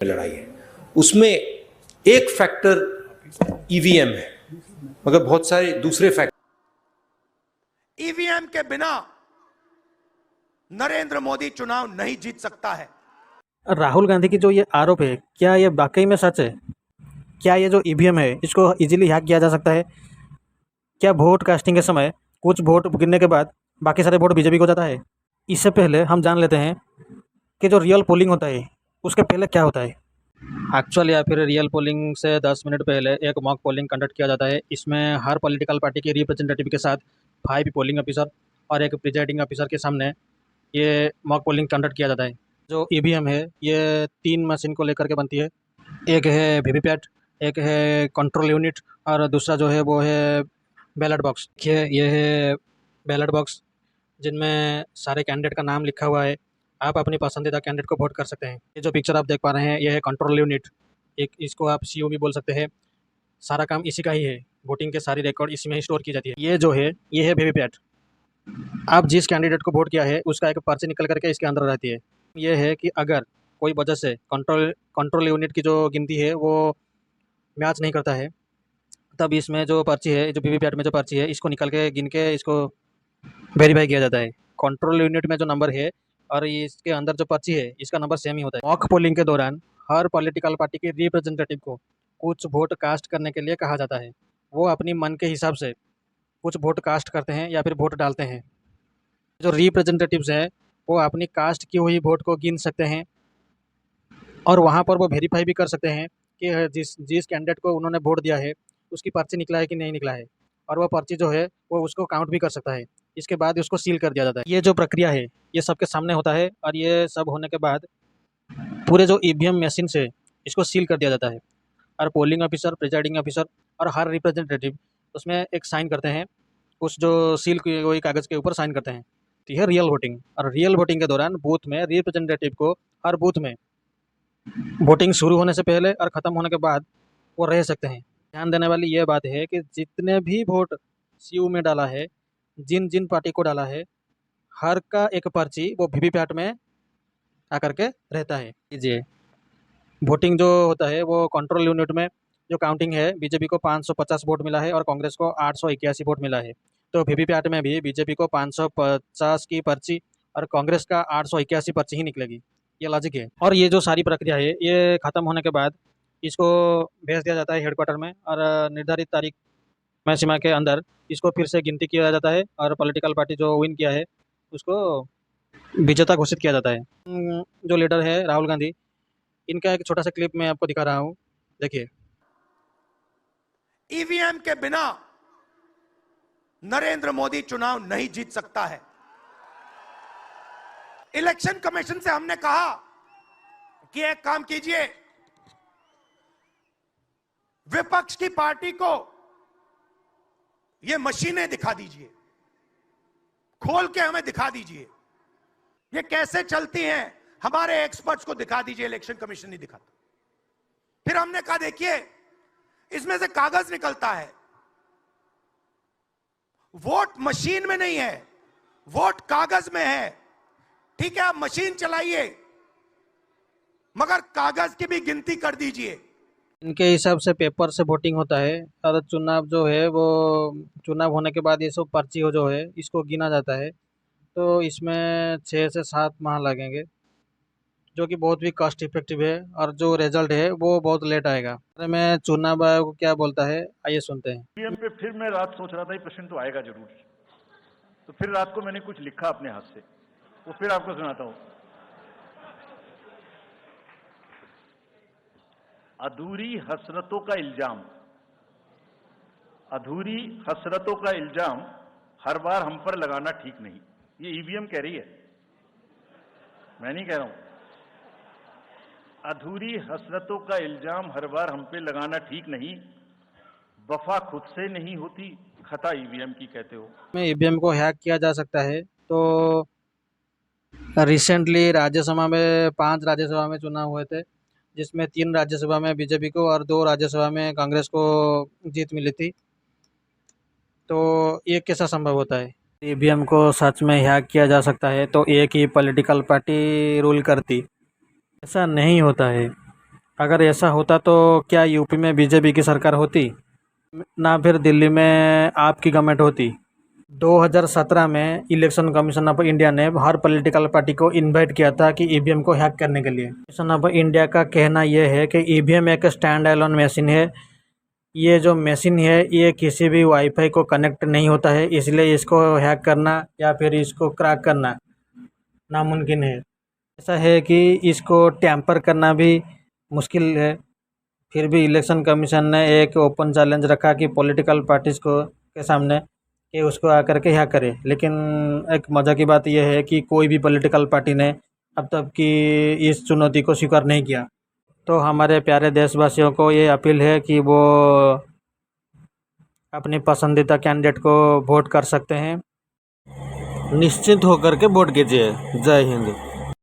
लड़ाई है, उसमें एक फैक्टर ईवीएम है, मगर बहुत सारे दूसरे फैक्टर। ईवीएम के बिना नरेंद्र मोदी चुनाव नहीं जीत सकता है। राहुल गांधी की जो ये आरोप है, क्या ये वाकई में सच है? क्या ये जो ईवीएम है इसको इजीली हैक किया जा सकता है? क्या वोट कास्टिंग के समय कुछ वोट गिरने के बाद बाकी सारे वोट बीजेपी को जाता है? इससे पहले हम जान लेते हैं कि जो रियल पोलिंग होता है उसके पहले क्या होता है। एक्चुअल या फिर रियल पोलिंग से 10 मिनट पहले एक मॉक पोलिंग कंडक्ट किया जाता है। इसमें हर पॉलिटिकल पार्टी के रिप्रेजेंटेटिव के साथ 5 पोलिंग ऑफिसर और एक प्रिजाइडिंग ऑफिसर के सामने ये मॉक पोलिंग कंडक्ट किया जाता है। जो ईवीएम है ये 3 मशीन को लेकर के बनती है। एक है वीवीपैट, एक है कंट्रोल यूनिट और दूसरा जो है वो है बैलेट बॉक्स। ये है बैलेट बॉक्स जिनमें सारे कैंडिडेट का नाम लिखा हुआ है। आप अपनी पसंदीदा कैंडिडेट को वोट कर सकते हैं। ये जो पिक्चर आप देख पा रहे हैं ये है कंट्रोल यूनिट, एक इसको आप सीयू भी बोल सकते हैं। सारा काम इसी का ही है, वोटिंग के सारी रिकॉर्ड इसी में ही स्टोर की जाती है। ये जो है ये है वीवीपैट। आप जिस कैंडिडेट को वोट किया है उसका एक पर्ची निकल करके इसके अंदर रहती है। ये है कि अगर कोई वजह से कंट्रोल यूनिट की जो गिनती है वो मैच नहीं करता है, तब इसमें जो पर्ची है, जो वीवीपैट में जो पर्ची है, इसको निकल के गिन के इसको वेरीफाई किया जाता है। कंट्रोल यूनिट में जो नंबर है और इसके अंदर जो पर्ची है इसका नंबर सेम ही होता है। मॉक पोलिंग के दौरान हर पॉलिटिकल पार्टी के रिप्रेजेंटेटिव को कुछ वोट कास्ट करने के लिए कहा जाता है। वो अपनी मन के हिसाब से कुछ वोट कास्ट करते हैं या फिर वोट डालते हैं। जो रिप्रेजेंटेटिव्स हैं वो अपनी कास्ट की हुई वोट को गिन सकते हैं और वहाँ पर वो वेरीफाई भी कर सकते हैं कि जिस कैंडिडेट को उन्होंने वोट दिया है उसकी पर्ची निकला है कि नहीं निकला है, और वह पर्ची जो है वो उसको काउंट भी कर सकता है। इसके बाद उसको सील कर दिया जाता है। ये जो प्रक्रिया है ये सबके सामने होता है और ये सब होने के बाद पूरे जो ईवीएम मशीन से इसको सील कर दिया जाता है और पोलिंग ऑफिसर, प्रिजाइडिंग ऑफिसर और हर रिप्रेजेंटेटिव उसमें एक साइन करते हैं, उस जो सील किए हुए कागज़ के ऊपर साइन करते हैं। तो यह रियल वोटिंग। और रियल वोटिंग के दौरान बूथ में रिप्रेजेंटेटिव को हर बूथ में वोटिंग शुरू होने से पहले और ख़त्म होने के बाद वो रह सकते हैं। ध्यान देने वाली ये बात है कि जितने भी वोट सीयू में डाला है, जिन जिन पार्टी को डाला है, हर का एक पर्ची वो वीवीपैट में आकर के रहता है। लीजिए, वोटिंग जो होता है वो कंट्रोल यूनिट में जो काउंटिंग है, बीजेपी को 550 वोट मिला है और कांग्रेस को 881 वोट मिला है। तो वीवीपैट में भी बीजेपी को 550 की पर्ची और कांग्रेस का 881 पर्ची ही निकलेगी। ये लॉजिक है। और ये जो सारी प्रक्रिया है ये ख़त्म होने के बाद इसको भेज दिया जाता है हेडक्वार्टर में और निर्धारित तारीख में सीमा के अंदर इसको फिर से गिनती किया जाता है और पॉलिटिकल पार्टी जो विन किया है उसको विजेता घोषित किया जाता है। जो लीडर है राहुल गांधी, इनका एक छोटा सा क्लिप मैं आपको दिखा रहा हूँ, देखिए। ईवीएम के बिना नरेंद्र मोदी चुनाव नहीं जीत सकता है। इलेक्शन कमीशन से हमने कहा कि एक काम कीजिए, विपक्ष की पार्टी को ये मशीनें दिखा दीजिए, खोल के हमें दिखा दीजिए ये कैसे चलती हैं, हमारे एक्सपर्ट्स को दिखा दीजिए। इलेक्शन कमीशन नहीं दिखाता। फिर हमने कहा देखिए इसमें से कागज निकलता है, वोट मशीन में नहीं है, वोट कागज में है। ठीक है, आप मशीन चलाइए मगर कागज की भी गिनती कर दीजिए। इनके हिसाब से पेपर से वोटिंग होता है और चुनाव जो है वो चुनाव होने के बाद ये सब पर्ची हो जो है इसको गिना जाता है। तो इसमें 6 से 7 माह लगेंगे, जो कि बहुत भी कॉस्ट इफेक्टिव है और जो रिजल्ट है वो बहुत लेट आएगा। अरे मैं चुनाव आयोग क्या बोलता है, आइए सुनते हैं। ईवीएम पे फिर मैं रात सोच रहा था ये प्रश्न तो आएगा जरूर, तो फिर रात को मैंने कुछ लिखा अपने हाथ से, वो फिर आपको सुनाता हूं। अधूरी हसरतों का इल्जाम, अधूरी हसरतों का इल्जाम हर बार हम पर लगाना ठीक नहीं। ये ईवीएम कह रही है, मैं नहीं कह रहा हूं। अधूरी हसरतों का इल्जाम हर बार हम पे लगाना ठीक नहीं, वफा खुद से नहीं होती, खता ईवीएम की कहते हो। में ईवीएम को हैक किया जा सकता है। तो रिसेंटली राज्यसभा में 5 राज्यसभा में चुनाव हुए थे, जिसमें 3 राज्यसभा में बीजेपी को और 2 राज्यसभा में कांग्रेस को जीत मिली थी। तो ये कैसा संभव होता है? ईवीएम को सच में हैक किया जा सकता है तो एक ही पॉलिटिकल पार्टी रूल करती, ऐसा नहीं होता है। अगर ऐसा होता तो क्या यूपी में बीजेपी की सरकार होती, ना फिर दिल्ली में आपकी गवर्नमेंट होती? 2017 में इलेक्शन कमीशन ऑफ इंडिया ने हर पॉलिटिकल पार्टी को इनवाइट किया था कि ईवीएम को हैक करने के लिए। कमीशन ऑफ इंडिया का कहना यह है कि ईवीएम एक स्टैंड अलोन मशीन है। ये जो मशीन है ये किसी भी वाईफाई को कनेक्ट नहीं होता है, इसलिए इसको हैक करना या फिर इसको क्रैक करना नामुमकिन है। ऐसा है कि इसको टैम्पर करना भी मुश्किल है। फिर भी इलेक्शन कमीशन ने एक ओपन चैलेंज रखा कि पॉलिटिकल पार्टीज़ को के सामने कि उसको आकर के हैक करे। लेकिन एक मज़ा की बात यह है कि कोई भी पॉलिटिकल पार्टी ने अब तक की इस चुनौती को स्वीकार नहीं किया। तो हमारे प्यारे देशवासियों को ये अपील है कि वो अपनी पसंदीदा कैंडिडेट को वोट कर सकते हैं। निश्चित होकर के वोट कीजिए। जय हिंद।